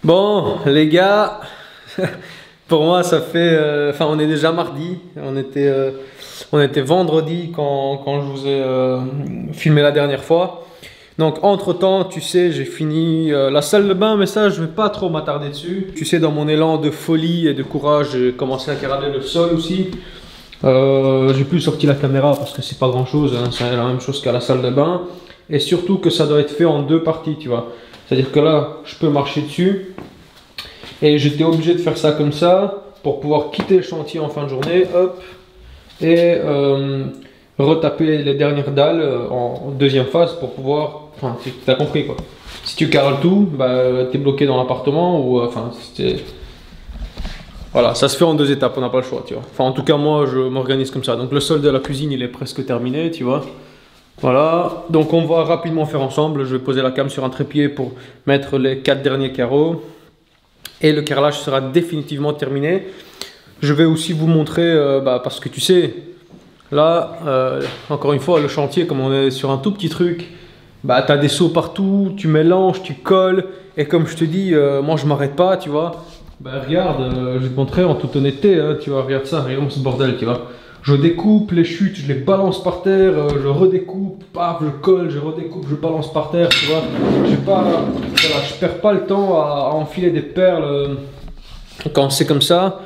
Bon, les gars, pour moi, ça fait. Enfin, on est déjà mardi. On était vendredi quand je vous ai filmé la dernière fois. Donc, entre-temps, tu sais, j'ai fini la salle de bain, mais ça, je vais pas trop m'attarder dessus. Tu sais, dans mon élan de folie et de courage, j'ai commencé à regarder le sol aussi. J'ai plus sorti la caméra parce que c'est pas grand-chose, hein, c'est la même chose qu'à la salle de bain. Et surtout que ça doit être fait en deux parties, tu vois. C'est-à-dire que là, je peux marcher dessus. Et j'étais obligé de faire ça comme ça pour pouvoir quitter le chantier en fin de journée, hop, et retaper les dernières dalles en deuxième phase pour pouvoir. Enfin, tu as compris quoi. Si tu carales tout, bah, tu es bloqué dans l'appartement ou enfin, voilà, ça se fait en deux étapes, on n'a pas le choix, tu vois. Enfin, en tout cas, moi, je m'organise comme ça. Donc, le sol de la cuisine, il est presque terminé, tu vois. Voilà, donc on va rapidement faire ensemble. Je vais poser la cam sur un trépied pour mettre les 4 derniers carreaux. Et le carrelage sera définitivement terminé. Je vais aussi vous montrer, parce que tu sais, là, encore une fois, le chantier, comme on est sur un tout petit truc, bah, tu as des seaux partout, tu mélanges, tu colles. Et comme je te dis, moi, je m'arrête pas, tu vois. Bah, regarde, je vais te montrer en toute honnêteté, hein, tu vois, regarde ça, regarde ce bordel, tu vois. Je découpe les chutes, je les balance par terre, je redécoupe, paf, je colle, je redécoupe, je balance par terre, tu vois. Voilà, je perds pas le temps à enfiler des perles quand c'est comme ça.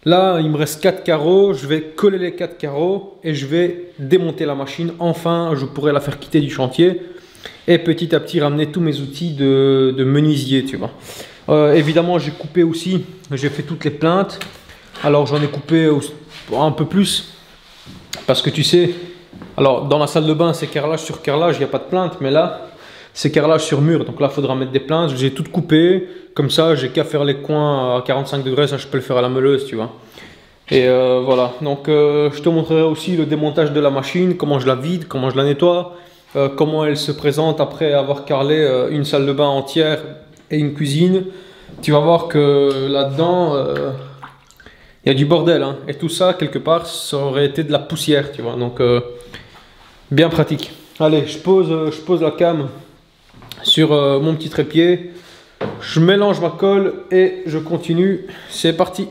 Là, il me reste 4 carreaux, je vais coller les 4 carreaux et je vais démonter la machine. Enfin, je pourrai la faire quitter du chantier et petit à petit ramener tous mes outils de menuisier, tu vois. Évidemment, j'ai coupé aussi, j'ai fait toutes les plaintes. Alors, j'en ai coupé un peu plus. Parce que tu sais, alors dans la salle de bain c'est carrelage sur carrelage, il n'y a pas de plainte, mais là c'est carrelage sur mur, donc là il faudra mettre des plaintes. J'ai tout coupé, comme ça j'ai qu'à faire les coins à 45 degrés, ça je peux le faire à la meuleuse, tu vois. Et voilà, donc je te montrerai aussi le démontage de la machine, comment je la vide, comment je la nettoie, comment elle se présente après avoir carrelé une salle de bain entière et une cuisine. Tu vas voir que là-dedans... il y a du bordel, hein. Et tout ça, quelque part, ça aurait été de la poussière, tu vois. Donc, bien pratique. Allez, je pose la cam sur mon petit trépied. Je mélange ma colle et je continue. C'est parti.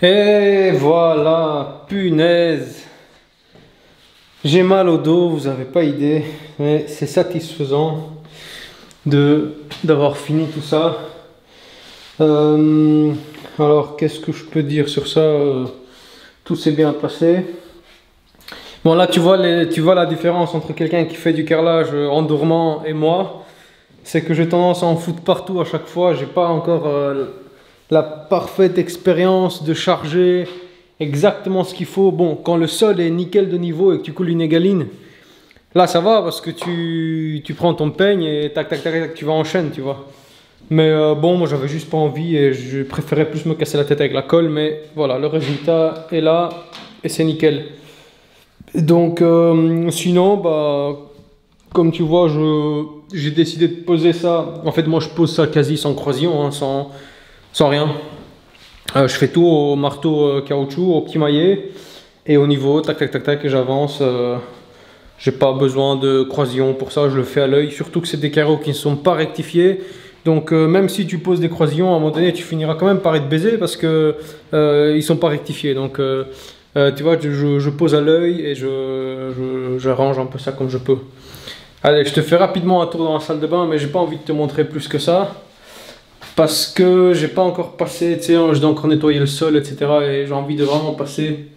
Et voilà, punaise. J'ai mal au dos, vous n'avez pas idée, mais c'est satisfaisant d'avoir fini tout ça. Alors, qu'est-ce que je peux dire sur ça? Tout s'est bien passé. Bon, là, tu vois la différence entre quelqu'un qui fait du carrelage en dormant et moi. c'est que j'ai tendance à en foutre partout à chaque fois. J'ai pas encore la parfaite expérience de charger exactement ce qu'il faut. Bon, quand le sol est nickel de niveau et que tu coules une égaline, là ça va parce que tu prends ton peigne et tac tac tac tac, tu vas en chaîne, tu vois. Mais bon, moi j'avais juste pas envie et je préférais plus me casser la tête avec la colle. Mais voilà, le résultat est là et c'est nickel. Donc sinon, bah, comme tu vois, j'ai décidé de poser ça. En fait, moi je pose ça quasi sans croisillon, hein, sans rien. Je fais tout au marteau caoutchouc, au petit maillet. Et au niveau, tac tac tac tac, et j'avance. J'ai pas besoin de croisillon pour ça, je le fais à l'œil. Surtout que c'est des carreaux qui ne sont pas rectifiés. Donc même si tu poses des croisillons, à un moment donné, tu finiras quand même par être baisé parce que ils sont pas rectifiés. Donc tu vois, je pose à l'œil et j'arrange un peu ça comme je peux. Allez, je te fais rapidement un tour dans la salle de bain, mais j'ai pas envie de te montrer plus que ça. Parce que j'ai pas encore passé, tu sais, je dois encore nettoyer le sol, etc. Et j'ai envie de vraiment passer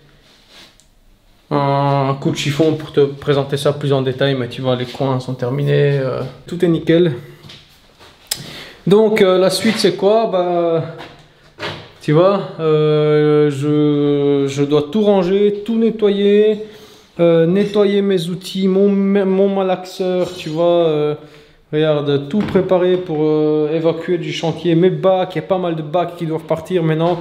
un coup de chiffon pour te présenter ça plus en détail. Mais tu vois, les coins sont terminés, tout est nickel. Donc la suite c'est quoi? Bah, tu vois, je dois tout ranger, tout nettoyer, nettoyer mes outils, mon malaxeur, tu vois, regarde, tout préparer pour évacuer du chantier, mes bacs, il y a pas mal de bacs qui doivent partir maintenant.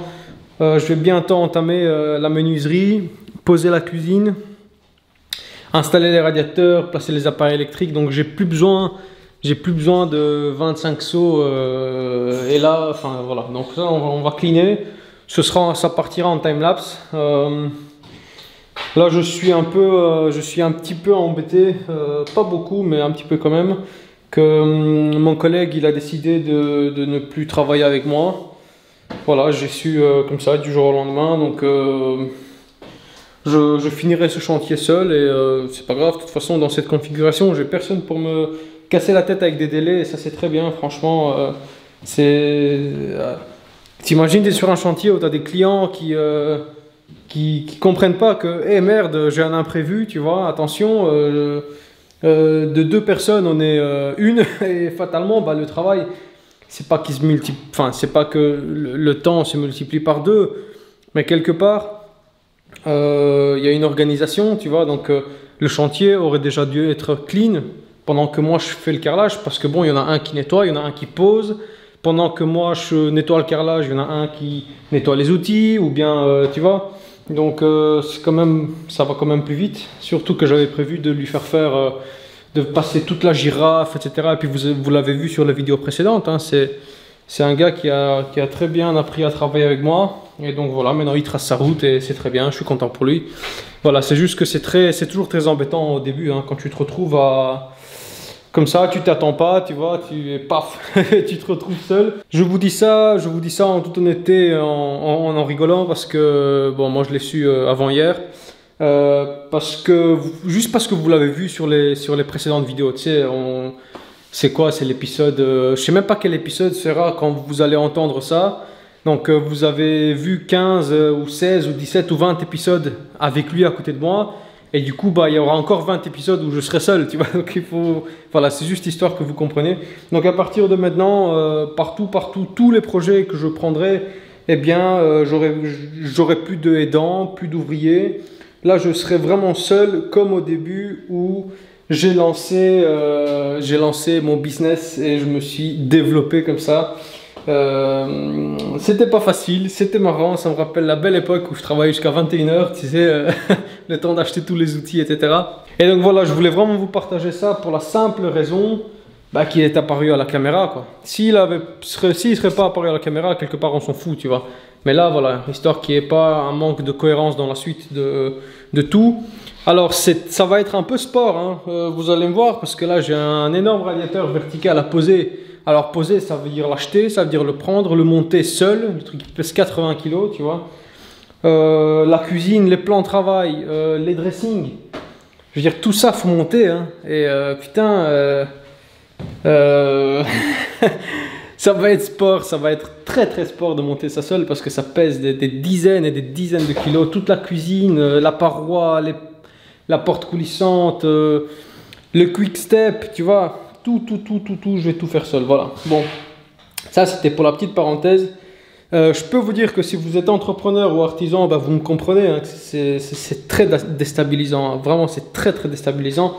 Je vais bientôt entamer la menuiserie, poser la cuisine, installer les radiateurs, placer les appareils électriques, donc j'ai plus besoin de 25 seaux et là, enfin voilà, donc ça on va cleaner, ça partira en time-lapse. Là je suis un petit peu embêté, pas beaucoup mais un petit peu quand même, que mon collègue il a décidé de ne plus travailler avec moi. Voilà, j'ai su comme ça du jour au lendemain, donc je finirai ce chantier seul et c'est pas grave, de toute façon dans cette configuration j'ai personne pour me casser la tête avec des délais et ça c'est très bien, franchement. T'imagines, t'es sur un chantier où t'as des clients qui comprennent pas que hey, merde, j'ai un imprévu, tu vois, attention, de deux personnes on est une et fatalement bah, le travail c'est pas qu'il se multiplie, enfin c'est pas que le temps se multiplie par deux, mais quelque part il y a une organisation, tu vois, donc le chantier aurait déjà dû être clean pendant que moi je fais le carrelage, parce que bon, il y en a un qui nettoie, il y en a un qui pose. Pendant que moi je nettoie le carrelage, il y en a un qui nettoie les outils, ou bien, tu vois. Donc c'est quand même, ça va quand même plus vite. Surtout que j'avais prévu de lui faire de passer toute la girafe, etc. Et puis vous l'avez vu sur la vidéo précédente, hein, c'est un gars qui a très bien appris à travailler avec moi. Et donc voilà, maintenant il trace sa route et c'est très bien, je suis content pour lui. Voilà, c'est juste que c'est toujours très embêtant au début, hein, quand tu te retrouves comme ça, tu t'attends pas, tu vois, paf, tu te retrouves seul. Je vous dis ça en toute honnêteté, en rigolant, parce que, bon, moi je l'ai su avant hier. Juste parce que vous l'avez vu sur les précédentes vidéos, tu sais, c'est quoi, c'est l'épisode, je sais même pas quel épisode sera quand vous allez entendre ça. Donc vous avez vu 15 ou 16 ou 17 ou 20 épisodes avec lui à côté de moi. Et du coup, bah, il y aura encore 20 épisodes où je serai seul, tu vois. Donc il faut, voilà, c'est juste histoire que vous compreniez. Donc à partir de maintenant, partout, tous les projets que je prendrai, eh bien, j'aurai plus d'aidants, plus d'ouvriers. Là, je serai vraiment seul, comme au début où j'ai lancé mon business et je me suis développé comme ça. C'était pas facile, c'était marrant, ça me rappelle la belle époque où je travaillais jusqu'à 21 h, tu sais, le temps d'acheter tous les outils, etc. Et donc voilà, je voulais vraiment vous partager ça pour la simple raison bah, qu'il est apparu à la caméra, quoi. S'il serait pas apparu à la caméra, quelque part on s'en fout, tu vois. Mais là, voilà, histoire qu'il n'y ait pas un manque de cohérence dans la suite de tout. Alors, ça va être un peu sport, hein. Vous allez me voir, parce que là, j'ai un énorme radiateur vertical à poser. Alors, poser, ça veut dire l'acheter, ça veut dire le prendre, le monter seul. Le truc qui pèse 80 kg, tu vois. La cuisine, les plans de travail, les dressings. Je veux dire, tout ça, faut monter, hein. Et putain... ça va être sport, ça va être très très sport de monter ça seul parce que ça pèse des dizaines et des dizaines de kilos. Toute la cuisine, la paroi, la porte coulissante, le quick step, tu vois, tout, je vais tout faire seul. Voilà. Bon, ça c'était pour la petite parenthèse. Je peux vous dire que si vous êtes entrepreneur ou artisan, bah, vous me comprenez, hein, c'est très déstabilisant. Hein. Vraiment, c'est très déstabilisant.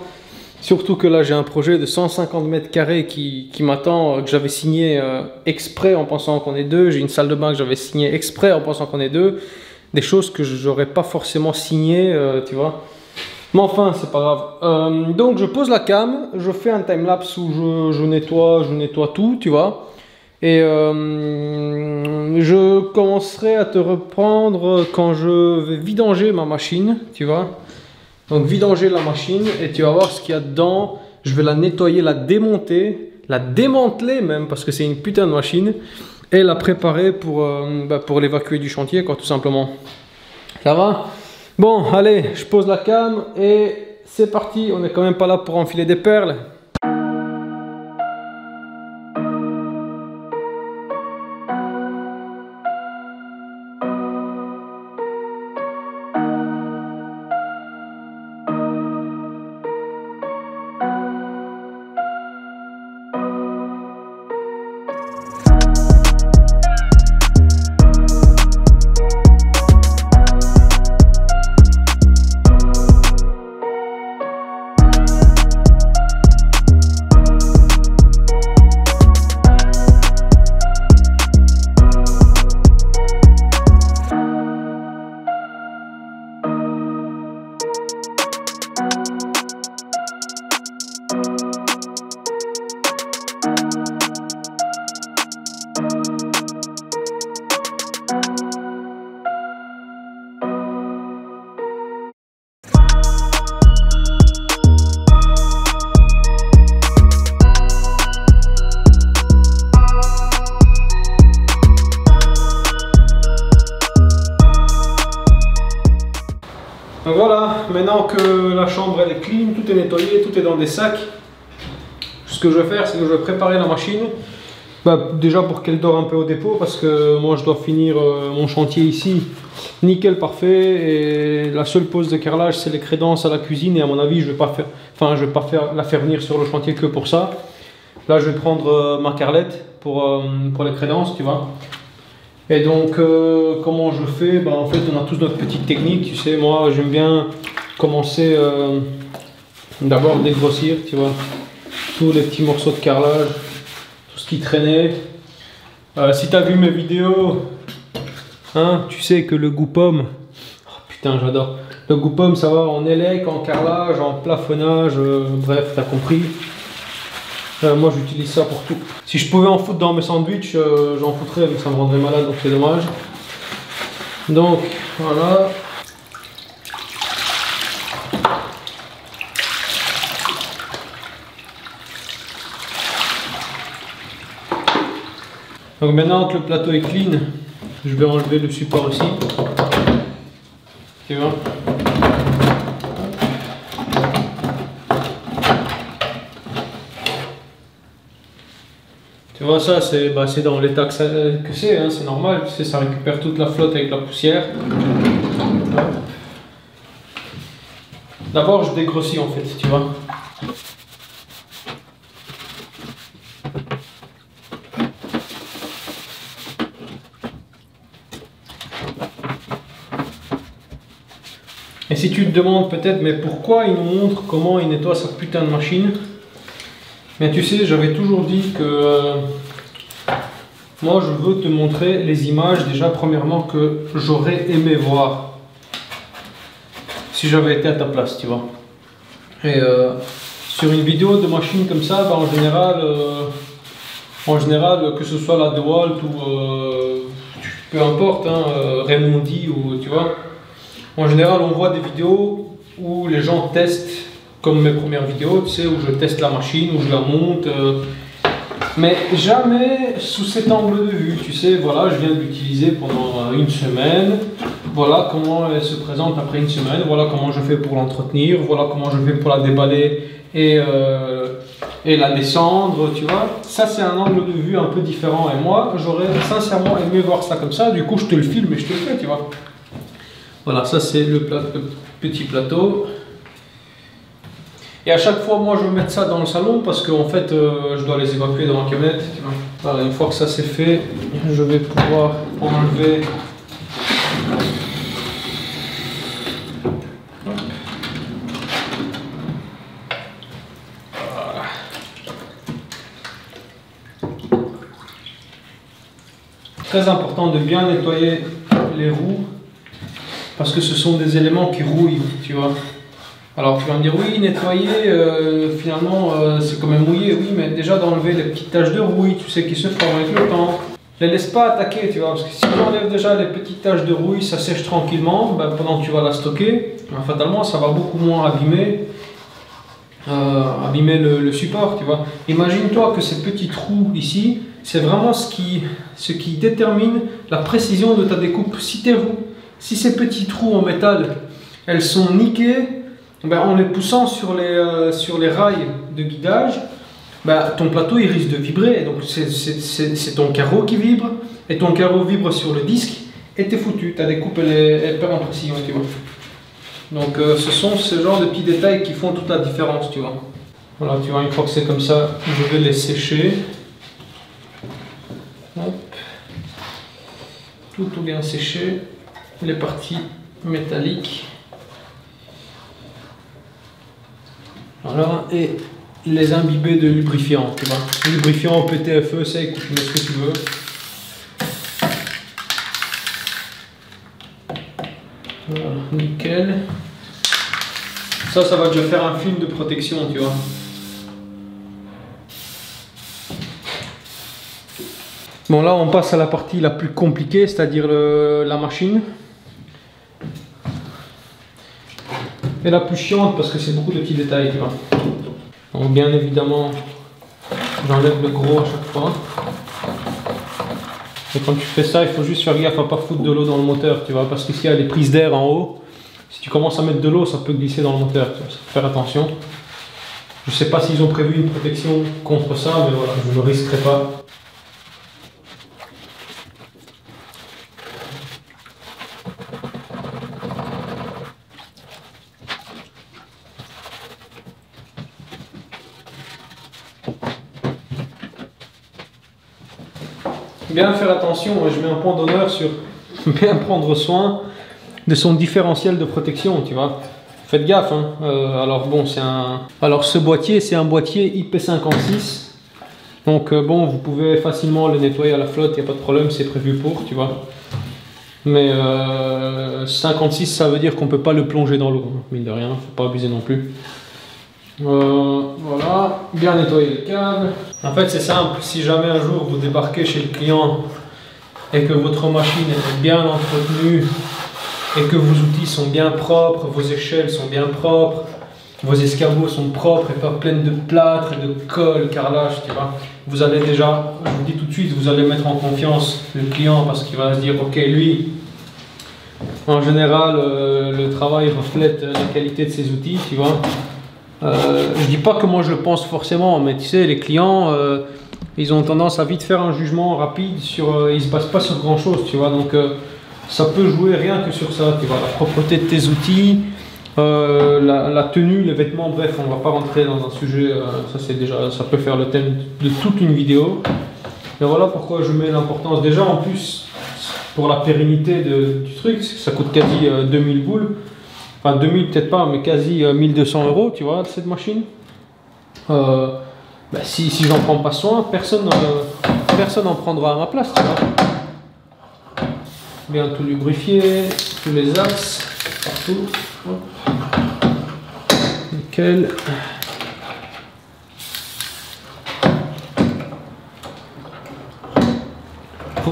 Surtout que là, j'ai un projet de 150 mètres carrés qui m'attend, que j'avais signé exprès en pensant qu'on est deux. J'ai une salle de bain que j'avais signé exprès en pensant qu'on est deux. Des choses que je n'aurais pas forcément signées, tu vois. Mais enfin, c'est pas grave. Donc, je pose la cam, je fais un timelapse où je nettoie tout, tu vois. Et je commencerai à te reprendre quand je vais vidanger ma machine, tu vois. Donc vidanger la machine et tu vas voir ce qu'il y a dedans. Je vais la nettoyer, la démonter, la démanteler même parce que c'est une putain de machine. Et la préparer pour l'évacuer du chantier, quoi, tout simplement. Ça va? Bon, allez, je pose la cam et c'est parti. On n'est quand même pas là pour enfiler des perles. Donc voilà, maintenant que la chambre elle est clean, tout est nettoyé, tout est dans des sacs, ce que je vais faire, c'est que je vais préparer la machine. Déjà pour qu'elle dort un peu au dépôt, parce que moi je dois finir mon chantier ici, nickel, parfait. Et la seule pause de carrelage, c'est les crédences à la cuisine. Et à mon avis, je vais pas la faire venir sur le chantier que pour ça. Là, je vais prendre ma carrelette pour les crédences, tu vois. Et donc, comment je fais? En fait, on a tous notre petite technique, tu sais. Moi, j'aime bien commencer d'abord dégrossir, tu vois, tous les petits morceaux de carrelage, tout ce qui traînait. Si tu as vu mes vidéos, hein, tu sais que le goût pomme, oh, putain, j'adore. Le goût pomme, ça va en élec, en carrelage, en plafonnage, bref, tu as compris. Moi j'utilise ça pour tout. Si je pouvais en foutre dans mes sandwichs, j'en foutrais, mais ça me rendrait malade, donc c'est dommage. Donc voilà. Donc maintenant que le plateau est clean, je vais enlever le support aussi. Tu vois? Tu vois, ça c'est dans l'état que c'est, hein, c'est normal, tu sais, ça récupère toute la flotte avec la poussière. D'abord je dégrossis en fait, tu vois. Et si tu te demandes peut-être, mais pourquoi il nous montre comment il nettoie sa putain de machine? Mais tu sais, j'avais toujours dit que moi je veux te montrer les images déjà premièrement que j'aurais aimé voir si j'avais été à ta place, tu vois. Et sur une vidéo de machine comme ça, en général que ce soit la DeWalt ou peu importe, hein, Raymondi ou tu vois, en général on voit des vidéos où les gens testent. Comme mes premières vidéos, tu sais, où je teste la machine, où je la monte, mais jamais sous cet angle de vue, tu sais. Voilà, je viens de l'utiliser pendant une semaine, voilà comment elle se présente après une semaine, voilà comment je fais pour l'entretenir, voilà comment je fais pour la déballer et la descendre, tu vois. Ça c'est un angle de vue un peu différent, et moi j'aurais sincèrement aimé voir ça comme ça. Du coup je te le filme et je te le fais, tu vois. Voilà, ça c'est le petit plateau. Et à chaque fois, moi, je vais mettre ça dans le salon parce qu'en fait, je dois les évacuer dans la camionnette. Voilà, une fois que ça c'est fait, je vais pouvoir enlever. Voilà. Très important de bien nettoyer les roues parce que ce sont des éléments qui rouillent, tu vois. Alors tu vas me dire oui, nettoyer, finalement c'est quand même mouillé, oui, mais déjà d'enlever les petites taches de rouille, tu sais, qui se forment avec le temps. Les laisse pas attaquer, tu vois, parce que si tu enlèves déjà les petites taches de rouille, ça sèche tranquillement, ben, pendant que tu vas la stocker, ben, fatalement ça va beaucoup moins abîmer, le support, tu vois. Imagine-toi que ces petits trous ici, c'est vraiment ce qui détermine la précision de ta découpe. Si ces petits trous en métal, elles sont niquées, ben, en les poussant sur les rails de guidage, ben, ton plateau il risque de vibrer. Donc c'est ton carreau qui vibre, et ton carreau vibre sur le disque, et t'es foutu. Ta découpe elle perd en précision, tu vois. Donc ce sont ce genre de petits détails qui font toute la différence, tu vois. Voilà, tu vois, une fois que c'est comme ça, je vais les sécher. Hop. Tout bien séché, les parties métalliques. Voilà, et les imbiber de lubrifiant, tu vois. Lubrifiant PTFE, c'est, écoute, tu mets ce que tu veux. Voilà, nickel. Ça va déjà faire un film de protection, tu vois. Bon, là, on passe à la partie la plus compliquée, c'est-à-dire la machine. Et la plus chiante parce que c'est beaucoup de petits détails, tu vois. Donc bien évidemment, j'enlève le gros à chaque fois. Et quand tu fais ça, il faut juste faire gaffe à ne pas foutre de l'eau dans le moteur, tu vois, parce qu'ici il y a des prises d'air en haut. Si tu commences à mettre de l'eau, ça peut glisser dans le moteur, tu vois, faut faire attention. Je ne sais pas s'ils ont prévu une protection contre ça, mais voilà, je ne me risquerai pas. Bien faire attention, je mets un point d'honneur sur bien prendre soin de son différentiel de protection, tu vois. Faites gaffe, hein. Alors bon, alors ce boîtier, c'est un boîtier IP56. Donc bon, vous pouvez facilement le nettoyer à la flotte, il n'y a pas de problème, c'est prévu pour, tu vois. Mais 56, ça veut dire qu'on ne peut pas le plonger dans l'eau, mine de rien, faut pas abuser non plus. Voilà, bien nettoyer les câbles. En fait c'est simple, si jamais un jour vous débarquez chez le client et que votre machine est bien entretenue et que vos outils sont bien propres, vos échelles sont bien propres, vos escabeaux sont propres et pas pleines de plâtre et de colle, carrelage, tu vois, vous allez déjà, je vous dis tout de suite, vous allez mettre en confiance le client parce qu'il va se dire ok, lui en général le travail reflète la qualité de ses outils, tu vois. Je dis pas que moi je le pense forcément, mais tu sais, les clients ils ont tendance à vite faire un jugement rapide sur, ils se basent pas sur grand chose, tu vois, donc ça peut jouer rien que sur ça, tu vois, la propreté de tes outils, la tenue, les vêtements, bref, on va pas rentrer dans un sujet, ça c'est déjà, ça peut faire le thème de toute une vidéo. Et voilà pourquoi je mets l'importance, déjà en plus pour la pérennité du truc, ça coûte quasi 2000 boules. Enfin 2000 peut-être pas, mais quasi 1200 €, tu vois, cette machine. Bah, si j'en prends pas soin, personne n'en prendra à ma place, tu vois. Bien tout lubrifier, tous les axes, partout. Hop. Nickel.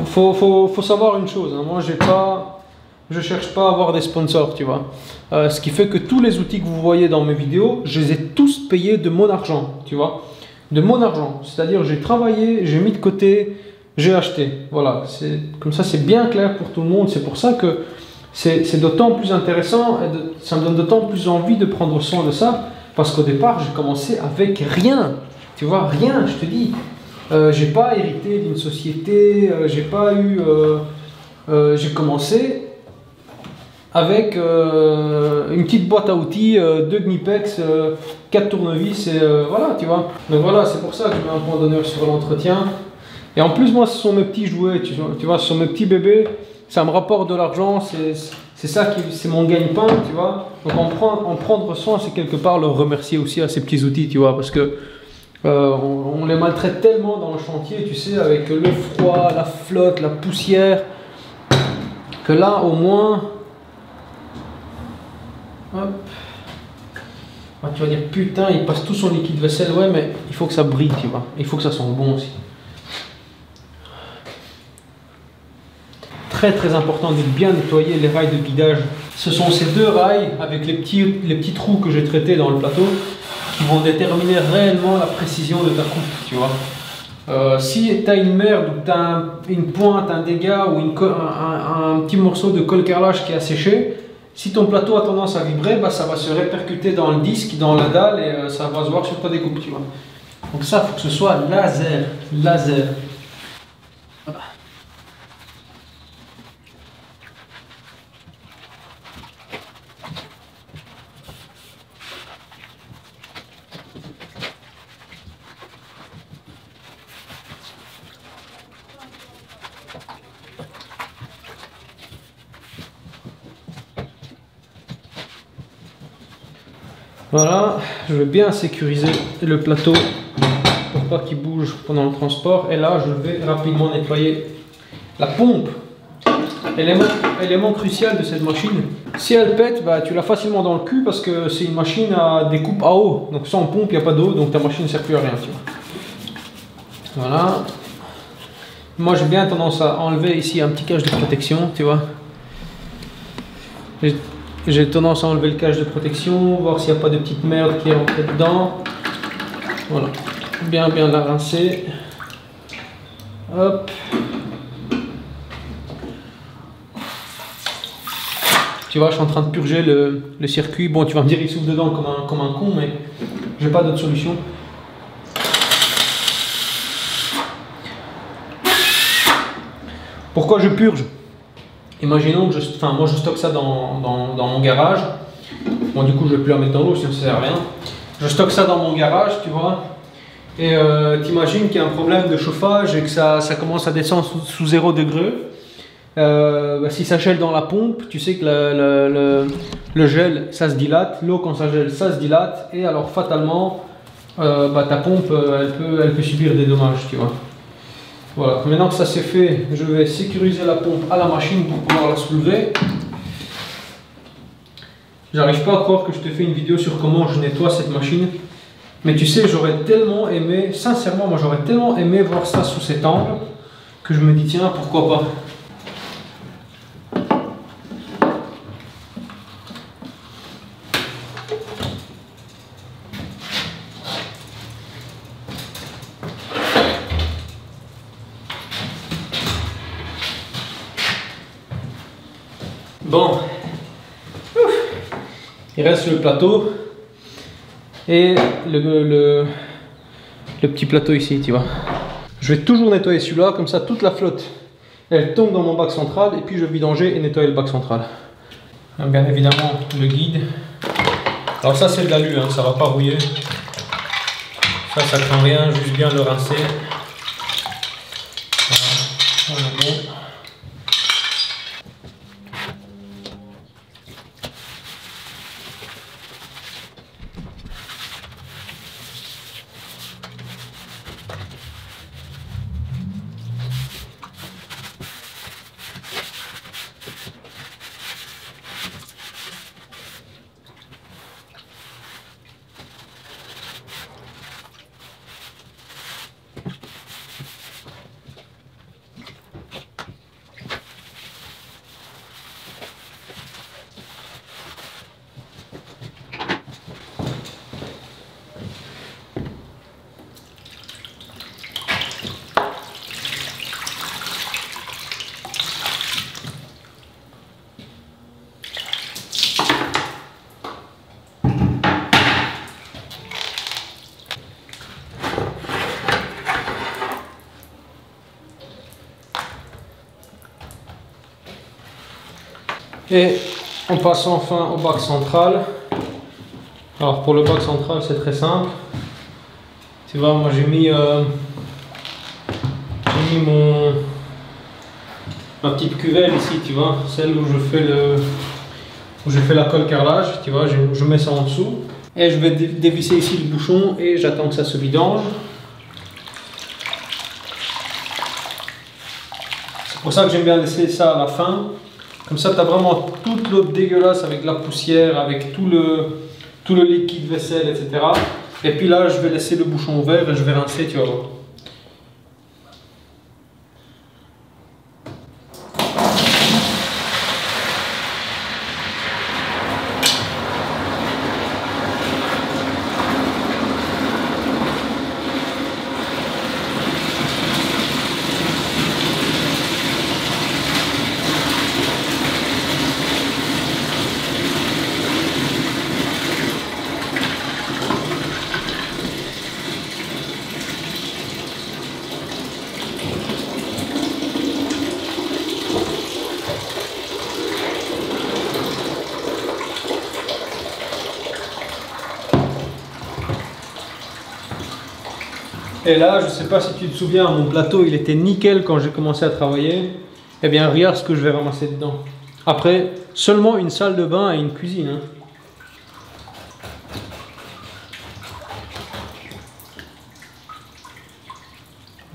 Faut savoir une chose, hein. Moi je cherche pas à avoir des sponsors, tu vois. Ce qui fait que tous les outils que vous voyez dans mes vidéos, je les ai tous payés de mon argent, tu vois. De mon argent, c'est-à-dire j'ai travaillé, j'ai mis de côté, j'ai acheté. Voilà, comme ça c'est bien clair pour tout le monde. C'est pour ça que c'est d'autant plus intéressant et ça me donne d'autant plus envie de prendre soin de ça. Parce qu'au départ, j'ai commencé avec rien, tu vois, rien, je te dis. J'ai pas hérité d'une société, j'ai pas eu... j'ai commencé avec une petite boîte à outils, 2 Knipex, 4 tournevis, et voilà, tu vois. Donc voilà, c'est pour ça que je mets un point d'honneur sur l'entretien. Et en plus, moi, ce sont mes petits jouets, tu vois, ce sont mes petits bébés, ça me rapporte de l'argent, c'est ça qui, c'est mon gagne-pain, tu vois. Donc en prendre soin, c'est quelque part leur remercier aussi à ces petits outils, tu vois, parce que on les maltraite tellement dans le chantier, tu sais, avec le froid, la flotte, la poussière, que là, au moins, hop. Ah, tu vas dire, putain, il passe tout son liquide vaisselle, ouais, mais il faut que ça brille, tu vois, il faut que ça sente bon aussi. Très important de bien nettoyer les rails de guidage. Ce sont ces 2 rails avec les petits trous que j'ai traités dans le plateau qui vont déterminer réellement la précision de ta coupe, tu vois. Si tu as une merde ou tu as une pointe, un dégât ou un petit morceau de colle carrelage qui a séché, si ton plateau a tendance à vibrer, bah, ça va se répercuter dans le disque, dans la dalle et ça va se voir sur ta découpe, tu vois. Donc ça, il faut que ce soit laser. Voilà. Voilà, je vais bien sécuriser le plateau pour pas qu'il bouge pendant le transport. Et là, je vais rapidement nettoyer la pompe. Élément crucial de cette machine. Si elle pète, bah, tu l'as facilement dans le cul parce que c'est une machine à découpe à eau. Donc sans pompe, il n'y a pas d'eau, donc ta machine ne sert plus à rien. Tu vois. Voilà. Moi, j'ai bien tendance à enlever ici un petit cache de protection, tu vois. J'ai tendance à enlever le cache de protection, voir s'il n'y a pas de petite merde qui est rentrée dedans. Voilà, bien la rincer. Hop. Tu vois, je suis en train de purger le circuit. Bon, tu vas me dire, il souffle dedans comme un con, mais j'ai pas d'autre solution. Pourquoi je purge? Imaginons que moi je stocke ça dans mon garage. Bon, du coup, je vais plus la mettre dans l'eau, sinon ça sert à rien. Je stocke ça dans mon garage, tu vois. Et t'imagines qu'il y a un problème de chauffage et que ça commence à descendre sous 0 degré. Bah, si ça gèle dans la pompe, tu sais que le gel, ça se dilate. L'eau, quand ça gèle, ça se dilate. Et alors, fatalement, bah, ta pompe, elle peut subir des dommages, tu vois. Voilà, maintenant que ça c'est fait, je vais sécuriser la pompe à la machine pour pouvoir la soulever. J'arrive pas à croire que je te fais une vidéo sur comment je nettoie cette machine. Mais tu sais, j'aurais tellement aimé, sincèrement, moi j'aurais tellement aimé voir ça sous cet angle que je me dis tiens, pourquoi pas. Bon, il reste le plateau et le petit plateau ici, tu vois. Je vais toujours nettoyer celui-là, comme ça toute la flotte, elle tombe dans mon bac central et puis je vais vidanger et nettoyer le bac central. Bien évidemment, le guide. Alors ça c'est de l'alu, hein, ça va pas rouiller. Ça craint rien, juste bien le rincer. Voilà, bon. Et On passe enfin au bac central. Alors pour le bac central c'est très simple. Tu vois, moi j'ai mis ma petite cuvelle ici, tu vois, celle où je fais la colle carrelage, tu vois, je mets ça en dessous. Et je vais dévisser ici le bouchon et j'attends que ça se vidange. C'est pour ça que j'aime bien laisser ça à la fin. Comme ça, tu as vraiment toute l'eau dégueulasse avec la poussière, avec tout le liquide vaisselle, etc. Et puis là, je vais laisser le bouchon ouvert et je vais rincer, tu vas voir. Et là, je ne sais pas si tu te souviens, mon plateau il était nickel quand j'ai commencé à travailler. Eh bien, regarde ce que je vais ramasser dedans. Après, seulement une salle de bain et une cuisine. Hein.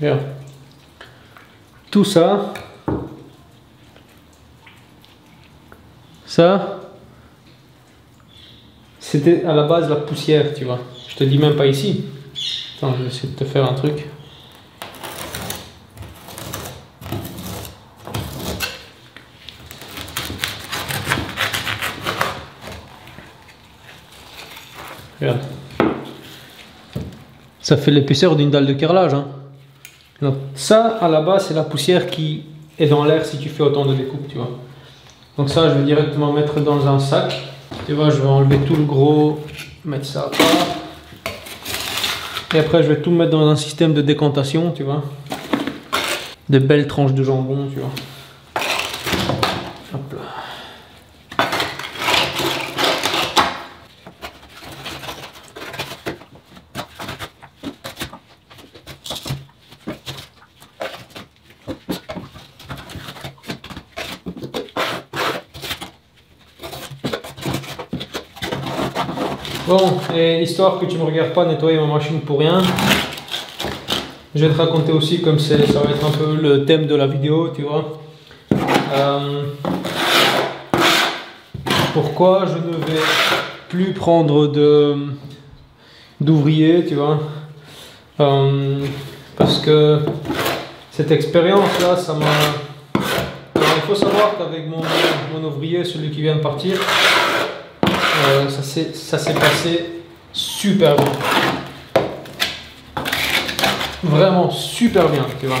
Regarde. Tout ça. Ça. C'était à la base la poussière, tu vois. Je te dis même pas ici. Attends, je vais essayer de te faire un truc. Regarde. Ça fait l'épaisseur d'une dalle de carrelage. Hein. Donc ça, à la base, c'est la poussière qui est dans l'air si tu fais autant de découpes, tu vois. Donc ça, je vais directement mettre dans un sac. Tu vois, je vais enlever tout le gros, mettre ça à part. Et après, je vais tout mettre dans un système de décantation, tu vois. De belles tranches de jambon, tu vois. Hop là. Bon, et histoire que tu me regardes pas nettoyer ma machine pour rien, je vais te raconter aussi, comme ça va être un peu le thème de la vidéo, tu vois. Pourquoi je ne vais plus prendre d'ouvriers, tu vois. Parce que cette expérience-là, ça m'a... Alors, il faut savoir qu'avec mon ouvrier, celui qui vient de partir, ça s'est passé super bien. Vraiment super bien, tu vois.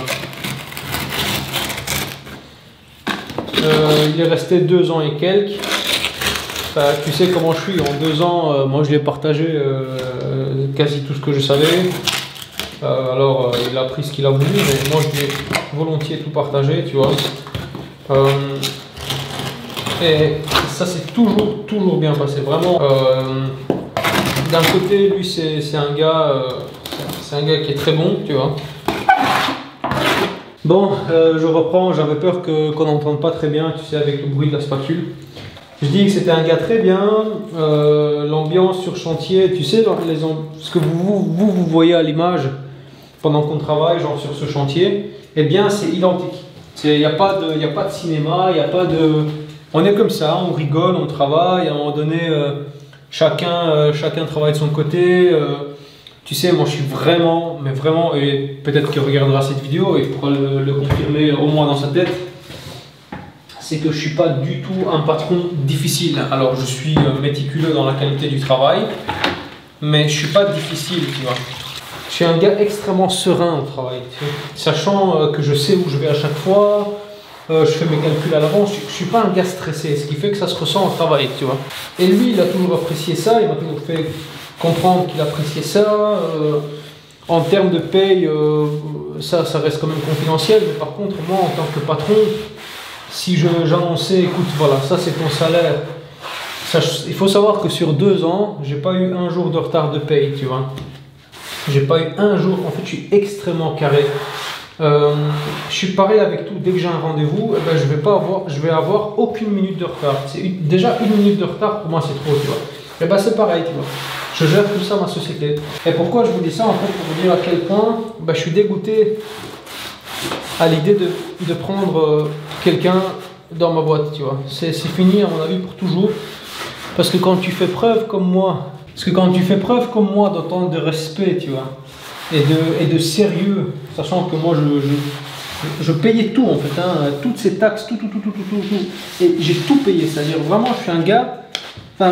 Il est resté 2 ans et quelques. Tu sais comment je suis, en 2 ans, moi je l'ai partagé quasi tout ce que je savais. Alors il a pris ce qu'il a voulu, mais moi je l'ai volontiers tout partagé, tu vois. Et ça s'est toujours bien passé, vraiment. D'un côté, lui c'est un gars qui est très bon, tu vois. Bon, je reprends, j'avais peur qu'on n'entende pas très bien, tu sais, avec le bruit de la spatule. Je dis que c'était un gars très bien, l'ambiance sur chantier, tu sais, ce que vous voyez à l'image pendant qu'on travaille, genre sur ce chantier, eh bien c'est identique. Il n'y a pas de cinéma, il n'y a pas de... On est comme ça, on rigole, on travaille, à un moment donné, chacun travaille de son côté. Tu sais, moi je suis vraiment, mais vraiment, et peut-être qu'il regardera cette vidéo et il pourra le confirmer au moins dans sa tête, c'est que je ne suis pas du tout un patron difficile. Alors je suis méticuleux dans la qualité du travail, mais je ne suis pas difficile, tu vois. Je suis un gars extrêmement serein au travail, tu sais. Sachant que je sais où je vais à chaque fois, je fais mes calculs à l'avance, je ne suis pas un gars stressé, ce qui fait que ça se ressent au travail, tu vois. Et lui, il a toujours apprécié ça, il m'a toujours fait comprendre qu'il appréciait ça. En termes de paye, ça reste quand même confidentiel, mais par contre, moi, en tant que patron, si j'annonçais, écoute, voilà, ça c'est ton salaire, il faut savoir que sur 2 ans, j'ai pas eu un jour de retard de paye, tu vois. J'ai pas eu un jour, en fait, je suis extrêmement carré. Je suis pareil avec tout, dès que j'ai un rendez-vous, eh ben, je vais avoir aucune minute de retard. Déjà une minute de retard, pour moi, c'est trop, tu vois. Et ben, c'est pareil, tu vois. Je gère tout ça, ma société. Et pourquoi je vous dis ça, en fait, pour vous dire à quel point ben, je suis dégoûté à l'idée de prendre quelqu'un dans ma boîte, tu vois. C'est fini, à mon avis, pour toujours. Parce que quand tu fais preuve comme moi, d'autant de respect, tu vois, et de sérieux, sachant que moi je payais tout en fait, hein, toutes ces taxes, tout, et j'ai tout payé, c'est-à-dire vraiment je suis un gars, enfin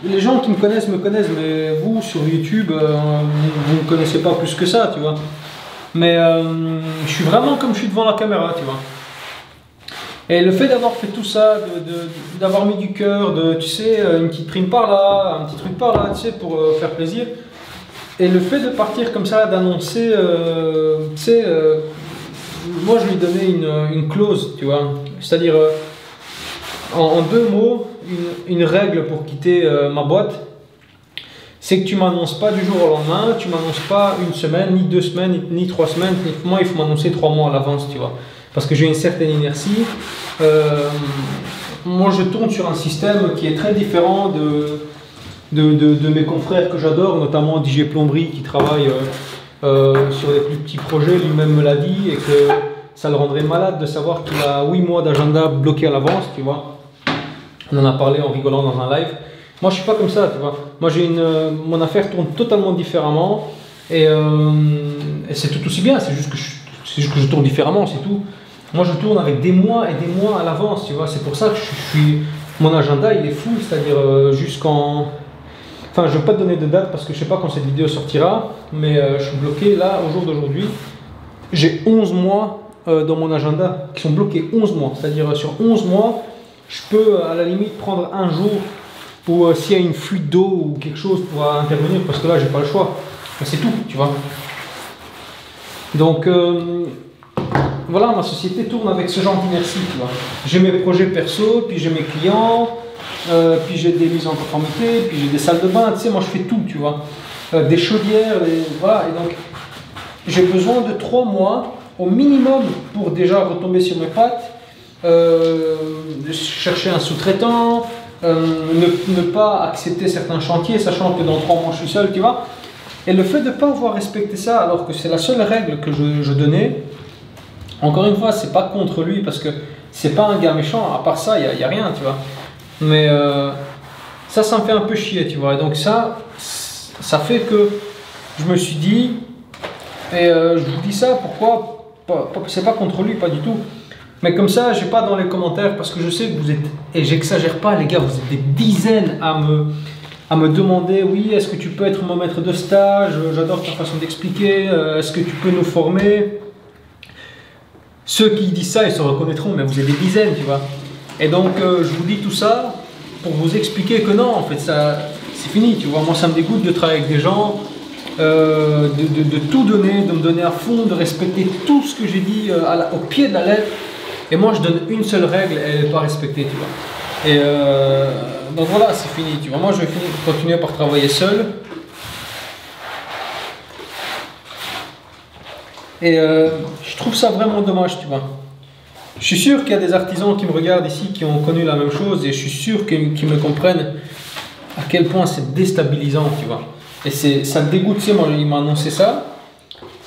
les gens qui me connaissent, mais vous sur YouTube, vous ne me connaissez pas plus que ça, tu vois, mais je suis vraiment comme je suis devant la caméra, tu vois. Et le fait d'avoir fait tout ça, d'avoir mis du cœur, tu sais, une petite prime par là, un petit truc par là, tu sais, pour faire plaisir. Et le fait de partir comme ça, d'annoncer, tu sais, moi je lui donnais une clause, tu vois. C'est-à-dire, en 2 mots, une règle pour quitter ma boîte, c'est que tu m'annonces pas du jour au lendemain, tu m'annonces pas 1 semaine, ni 2 semaines, ni 3 semaines. Moi, il faut m'annoncer 3 mois à l'avance, tu vois. Parce que j'ai une certaine inertie. Moi, je tourne sur un système qui est très différent de mes confrères que j'adore, notamment DJ Plomberie qui travaille sur les plus petits projets. Lui-même me l'a dit et que ça le rendrait malade de savoir qu'il a 8 mois d'agenda bloqué à l'avance, tu vois. On en a parlé en rigolant dans un live. Moi, je suis pas comme ça, tu vois. Moi, mon affaire tourne totalement différemment et c'est tout aussi bien. C'est juste que je tourne différemment, c'est tout. Moi, je tourne avec des mois et des mois à l'avance, tu vois. C'est pour ça que mon agenda, il est fou, c'est-à-dire jusqu'en... Enfin, je ne vais pas te donner de date parce que je ne sais pas quand cette vidéo sortira, mais je suis bloqué là, au jour d'aujourd'hui. J'ai 11 mois dans mon agenda qui sont bloqués, 11 mois. C'est-à-dire sur 11 mois, je peux à la limite prendre un jour pour s'il y a une fuite d'eau ou quelque chose pour intervenir, parce que là, j'ai pas le choix. C'est tout, tu vois. Donc... voilà, ma société tourne avec ce genre d'inertie, tu vois. J'ai mes projets perso, puis j'ai mes clients, puis j'ai des mises en conformité, puis j'ai des salles de bain, tu sais, moi je fais tout, tu vois. Des chaudières, voilà, et donc j'ai besoin de 3 mois au minimum pour déjà retomber sur mes pattes, chercher un sous-traitant, ne pas accepter certains chantiers, sachant que dans 3 mois je suis seul, tu vois. Et le fait de ne pas avoir respecté ça, alors que c'est la seule règle que je donnais, encore une fois, c'est pas contre lui parce que c'est pas un gars méchant, à part ça, il n'y a rien, tu vois. Mais ça me fait un peu chier, tu vois. Et donc ça fait que je me suis dit, et je vous dis ça, pourquoi, c'est pas contre lui, pas du tout. Mais comme ça, j'ai pas dans les commentaires, parce que je sais que vous êtes, et j'exagère pas les gars, vous êtes des dizaines à me demander, oui, est-ce que tu peux être mon maître de stage, j'adore ta façon d'expliquer, est-ce que tu peux nous former? Ceux qui disent ça, ils se reconnaîtront, mais vous êtes des dizaines, tu vois. Et donc, je vous dis tout ça pour vous expliquer que non, en fait, ça, c'est fini, tu vois. Moi, ça me dégoûte de travailler avec des gens, de tout donner, de me donner à fond, de respecter tout ce que j'ai dit au pied de la lettre. Et moi, je donne une seule règle, elle n'est pas respectée, tu vois. Et donc voilà, c'est fini, tu vois. Moi, je vais continuer par travailler seul. Et je trouve ça vraiment dommage, tu vois. Je suis sûr qu'il y a des artisans qui me regardent ici, qui ont connu la même chose, et je suis sûr qu'ils me comprennent à quel point c'est déstabilisant, tu vois. Et ça me dégoûte, tu sais, moi, il m'a annoncé ça.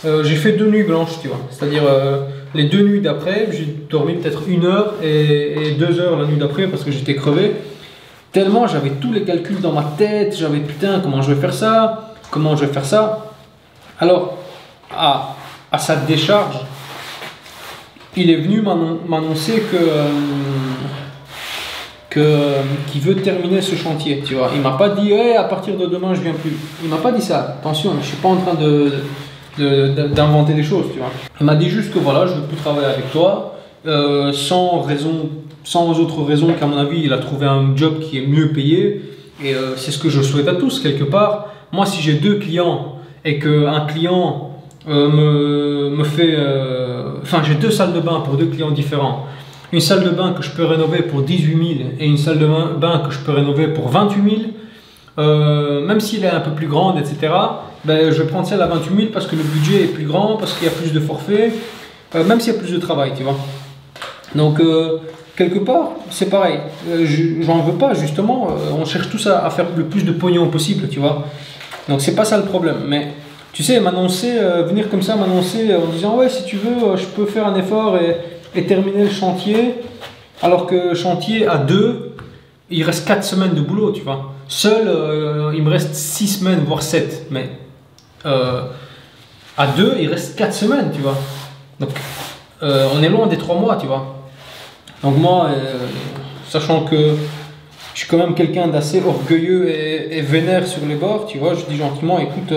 J'ai fait 2 nuits blanches, tu vois. C'est-à-dire, les 2 nuits d'après, j'ai dormi peut-être 1 heure et 2 heures la nuit d'après parce que j'étais crevé. Tellement j'avais tous les calculs dans ma tête, j'avais putain, comment je vais faire ça, comment je vais faire ça. Alors, à sa décharge, il est venu m'annoncer qu'il veut terminer ce chantier, tu vois. Il m'a pas dit hey, à partir de demain je viens plus. Il m'a pas dit ça. Attention, je suis pas en train d'inventer des choses, tu vois. Il m'a dit juste que voilà, je veux plus travailler avec toi, sans autre raison qu'à mon avis il a trouvé un job qui est mieux payé, et c'est ce que je souhaite à tous quelque part. Moi, si j'ai 2 clients et qu'un client me fait, enfin j'ai 2 salles de bain pour 2 clients différents, une salle de bain que je peux rénover pour 18 000 et une salle de bain que je peux rénover pour 28 000, même s'il est un peu plus grande, etc., ben, je vais prendre celle à 28 000 parce que le budget est plus grand, parce qu'il y a plus de forfaits, même s'il y a plus de travail, tu vois. Donc, quelque part, c'est pareil. J'en veux pas, justement. On cherche tous à faire le plus de pognon possible, tu vois. Donc, c'est pas ça le problème. Mais, tu sais, m'annoncer, venir comme ça, m'annoncer en disant, ouais, si tu veux, je peux faire un effort et terminer le chantier. Alors que chantier à 2, il reste 4 semaines de boulot, tu vois. Seul, il me reste 6 semaines, voire 7. Mais à 2, il reste 4 semaines, tu vois. Donc, on est loin des 3 mois, tu vois. Donc moi, sachant que je suis quand même quelqu'un d'assez orgueilleux et vénère sur les bords, tu vois, je dis gentiment, écoute,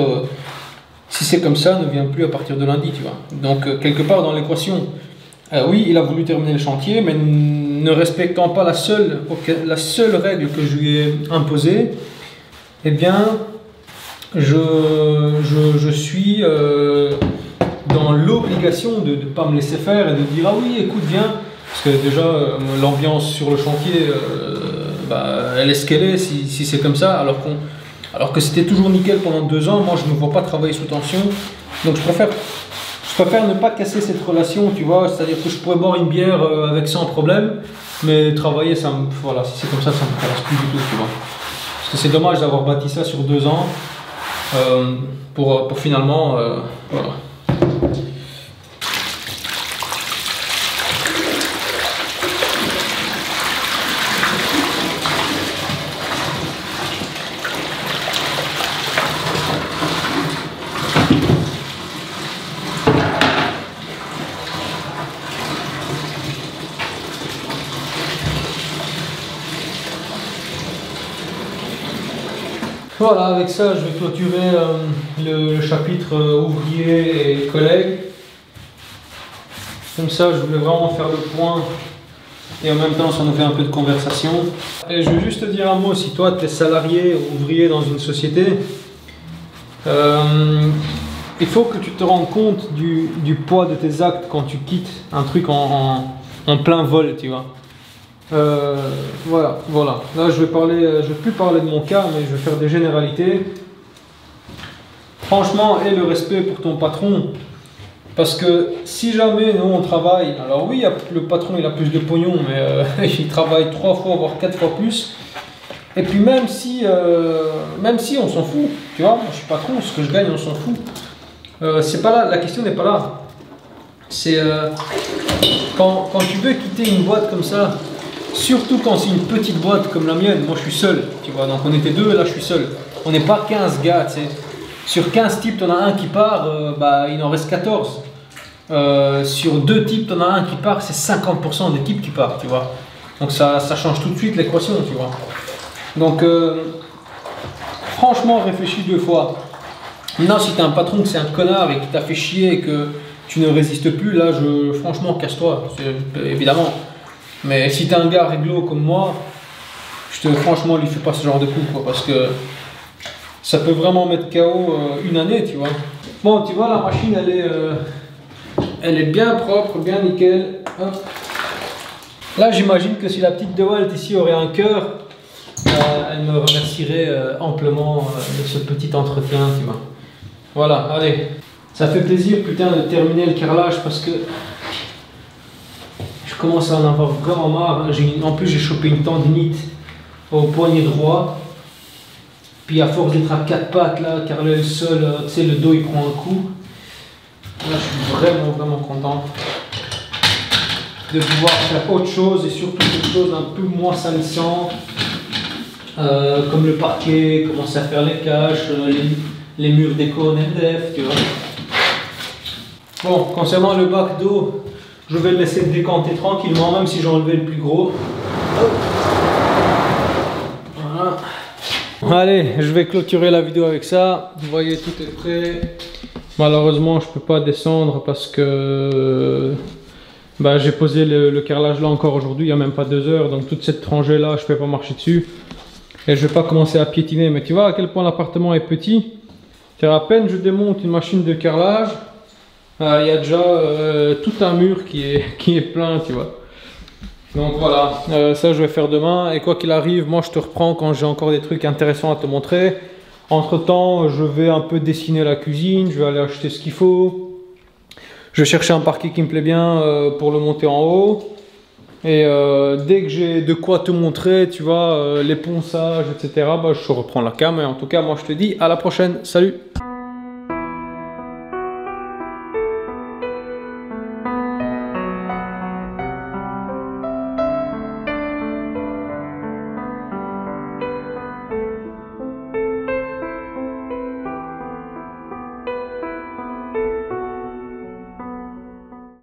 si c'est comme ça, ne viens plus à partir de lundi, tu vois. Donc, quelque part dans l'équation, oui, il a voulu terminer le chantier, mais ne respectant pas la seule règle que je lui ai imposée, eh bien, je suis dans l'obligation de ne pas me laisser faire et de dire, ah oui, écoute, viens. Parce que déjà, l'ambiance sur le chantier, bah, elle est ce qu'elle est si c'est comme ça, alors que c'était toujours nickel pendant 2 ans. Moi, je ne me vois pas travailler sous tension. Donc, je préfère ne pas casser cette relation, tu vois. C'est-à-dire que je pourrais boire une bière avec sans problème, mais travailler, voilà, si c'est comme ça ne m'intéresse plus du tout, tu vois. Parce que c'est dommage d'avoir bâti ça sur 2 ans pour finalement, voilà. Voilà, avec ça, je vais clôturer le chapitre ouvrier et collègues. Comme ça, je voulais vraiment faire le point et en même temps, ça nous fait un peu de conversation. Et je veux juste te dire un mot, si toi, tu es salarié ou ouvrier dans une société, il faut que tu te rendes compte du poids de tes actes quand tu quittes un truc en plein vol, tu vois. Voilà. Là, je vais plus parler de mon cas, mais je vais faire des généralités. Franchement, aie le respect pour ton patron, parce que si jamais nous on travaille, alors oui, le patron il a plus de pognon, mais il travaille 3 fois voire 4 fois plus. Et puis même si on s'en fout, tu vois, moi je suis patron, ce que je gagne on s'en fout. C'est pas là, la question n'est pas là. C'est quand tu veux quitter une boîte comme ça. Surtout quand c'est une petite boîte comme la mienne, moi je suis seul, tu vois, donc on était 2 et là je suis seul. On n'est pas 15 gars, tu sais. Sur 15 types, t'en as un qui part, bah, il en reste 14. Sur 2 types, t'en as un qui part, c'est 50% des types qui partent, tu vois. Donc ça change tout de suite l'équation, tu vois. Donc, franchement, réfléchis 2 fois. Maintenant, si t'as un patron que c'est un connard et qui t'a fait chier et que tu ne résistes plus, là, franchement, casse-toi, évidemment. Mais si t'es un gars réglo comme moi, franchement, lui fais pas ce genre de coup, quoi, parce que ça peut vraiment mettre KO une année, tu vois. Bon, tu vois, la machine, elle est bien propre, bien nickel. Hop. Là, j'imagine que si la petite DeWalt ici aurait un cœur, elle me remercierait amplement de ce petit entretien, tu vois. Voilà, allez. Ça fait plaisir, putain, de terminer le carrelage parce que je commence à en avoir vraiment marre. En plus, j'ai chopé une tendinite au poignet droit. Puis à force d'être à 4 pattes, là, carreler le sol, tu sais, le dos il prend un coup. Là, je suis vraiment content de pouvoir faire autre chose et surtout quelque chose d'un peu moins salissant. Comme le parquet, commencer à faire les caches, les murs déco en MDF, tu vois. Bon, concernant le bac d'eau, je vais le laisser décanter tranquillement, même si j'ai enlevé le plus gros. Voilà. Allez, je vais clôturer la vidéo avec ça. Vous voyez, tout est prêt. Malheureusement, je peux pas descendre parce que bah, j'ai posé le carrelage là encore aujourd'hui, il n'y a même pas 2 heures. Donc toute cette rangée là, je peux pas marcher dessus. Et je vais pas commencer à piétiner. Mais tu vois à quel point l'appartement est petit. À peine je démonte une machine de carrelage, il y a déjà tout un mur qui est plein, tu vois. Donc voilà, ça je vais faire demain. Et quoi qu'il arrive, moi je te reprends quand j'ai encore des trucs intéressants à te montrer. Entre temps, je vais un peu dessiner la cuisine, je vais aller acheter ce qu'il faut. Je vais chercher un parquet qui me plaît bien pour le monter en haut. Et dès que j'ai de quoi te montrer, tu vois, les ponçages, etc., bah, je reprends la cam. Et en tout cas, moi je te dis à la prochaine. Salut!